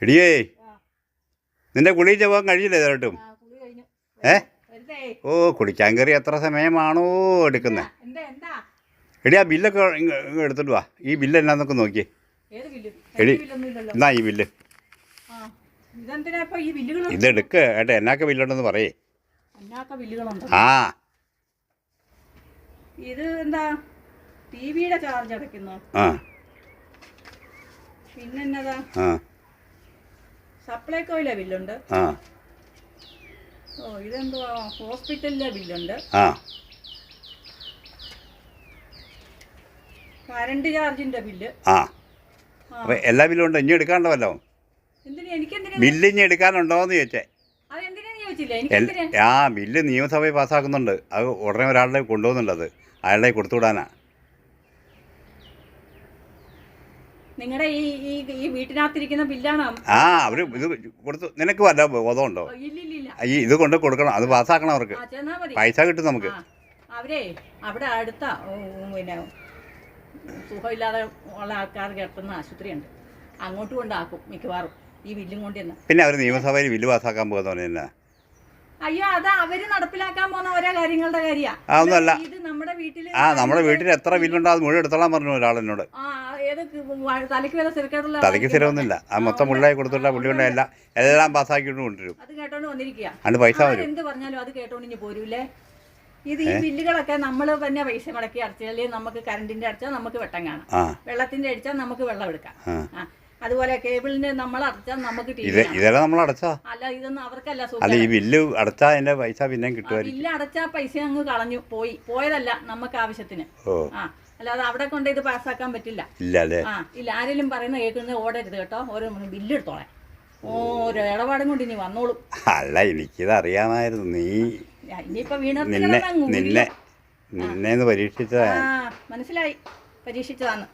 എടിയേ നിന്റെ കുളിച്ച പോകാൻ കഴിയില്ല ഇതായിട്ടും ഓ കുളിക്കാൻ കയറി എത്ര സമയമാണോ എടുക്കുന്നത്? എടി ആ ബില്ലൊക്കെ എടുത്തിട്ട് വാ. ഈ ബില്ല് എന്നാന്നൊക്കെ നോക്കിയേ. എടി എന്നാ ഈ ബില്ല് ഇതെടുക്ക് ഏട്ടാ. എന്നാക്കെ ബില്ലുണ്ടെന്ന് പറയേ. ആ ഇത് എന്താ ടിവിയുടെ ചാർജ് അടയ്ക്കുന്നു. പിന്നെന്നതാ സപ്ലൈകോയിലെ ബില്ലുണ്ട്. ഓ ഇതെന്തുവാ ഹോസ്പിറ്റലിലെ ബില്ലുണ്ട്. കറണ്ട് ചാർജിന്റെ ബില്ല്. അപ്പൊ എല്ലാ ബില്ലും ഉണ്ട്. ഇനി എടുക്കാണ്ടല്ലോ. ബില്ല് ഇനി എടുക്കാനുണ്ടോന്ന് ചോദിച്ചേ. ബില്ല് നിയമസഭയിൽ പാസ്സാക്കുന്നുണ്ട്. അത് ഉടനെ ഒരാളുടെ കൊണ്ടുപോകുന്നുണ്ട്. അത് അയാളുടെ കൊടുത്തുവിടാനാ. നിങ്ങളുടെ ഈ വീട്ടിനകത്തിരിക്കുന്ന ബില്ലാണ്. അവര് ഇത് കൊടുത്തു. നിനക്ക് വല്ല ബോധമുണ്ടോ? ഈ ഇത് കൊണ്ട് കൊടുക്കണം. അത് പാസ്സാക്കണം. അവർക്ക് പൈസ കിട്ടും നമുക്ക്. അവരെ അവിടെ അടുത്ത പിന്നെ സുഖമില്ലാതെ ഉള്ള ആൾക്കാർ കിടത്തുന്ന ആശുപത്രിയുണ്ട്. അങ്ങോട്ട് കൊണ്ടാക്കും മിക്കവാറും ഈ ബില്ലും കൊണ്ട് തന്നെ. പിന്നെ അവർ നിയമസഭയിൽ ബില്ല് പാസ്സാക്കാൻ പോകുന്ന തന്നെ. അയ്യോ അത് അവര് നടപ്പിലാക്കാൻ പോകുന്ന ഓരോ കാര്യങ്ങളുടെ കാര്യമാണ്. അതൊന്നുമല്ല. ഇത് നമ്മുടെ വീട്ടിൽ നമ്മുടെ വീട്ടിൽ എത്ര ബില്ലുണ്ടോ അത് മുഴുവൻ എടുത്തോളാൻ പറഞ്ഞു ഒരാളെന്നോട്. തലയ്ക്ക് വരെ സ്ഥിരക്കേടുള്ള തലയ്ക്ക് സ്ഥിരമൊന്നുമില്ല. ആ മൊത്തം മുള്ളായി കൊടുത്തിട്ട് പുള്ളി കൊണ്ട് എല്ലാം പാസ്സാക്കിയിട്ട് കൊണ്ടുവരും. അത് കേട്ടോണ്ട് വന്നിരിക്കുക. അതിന് പൈസ വരും. എന്ത് പറഞ്ഞാലും അത് കേട്ടോണ്ട് ഇനി പോരൂലേ. ഇത് ഈ ബില്ലുകളൊക്കെ നമ്മൾ തന്നെ പൈസ മുടക്കി അടച്ചാൽ നമുക്ക് കറണ്ടിന്റെ അടച്ചാൽ നമുക്ക് വെട്ടം കാണാം. വെള്ളത്തിന്റെ അടിച്ചാൽ നമുക്ക് വെള്ളം എടുക്കാം. അതുപോലെ കേബിളിന് നമ്മൾ അടച്ചാൽ നമുക്ക് ഇതെല്ലാം നമ്മൾ അടച്ചാ. അല്ല ഇതൊന്നും അവർക്കല്ല. അല്ല ഈ ബില്ല് അടച്ചാൽ അതിന്റെ പൈസ പിന്നെ കിട്ടുമായിരിക്കും. ബില്ല് അടച്ചാൽ പൈസ അങ്ങ് കളഞ്ഞു പോയതല്ല നമുക്ക് ആവശ്യത്തിന്. അല്ലാതെ അവിടെ കൊണ്ട് ഇത് പാസ്സാക്കാൻ പറ്റില്ല. ഇല്ല ആരെങ്കിലും പറയുന്ന കേൾക്കുന്നത് ഓടരുത് കേട്ടോ. ഓരോ ബില്ല് എടുത്തോളാം. ഓരോ ഇടപാടും കൊണ്ട് ഇനി വന്നോളും. അല്ല എനിക്കിത് അറിയാമായിരുന്നു. നീ ഇനിയിപ്പോ നിന്നെ പരീക്ഷിച്ചതാ. മനസ്സിലായി, പരീക്ഷിച്ചതാണ്.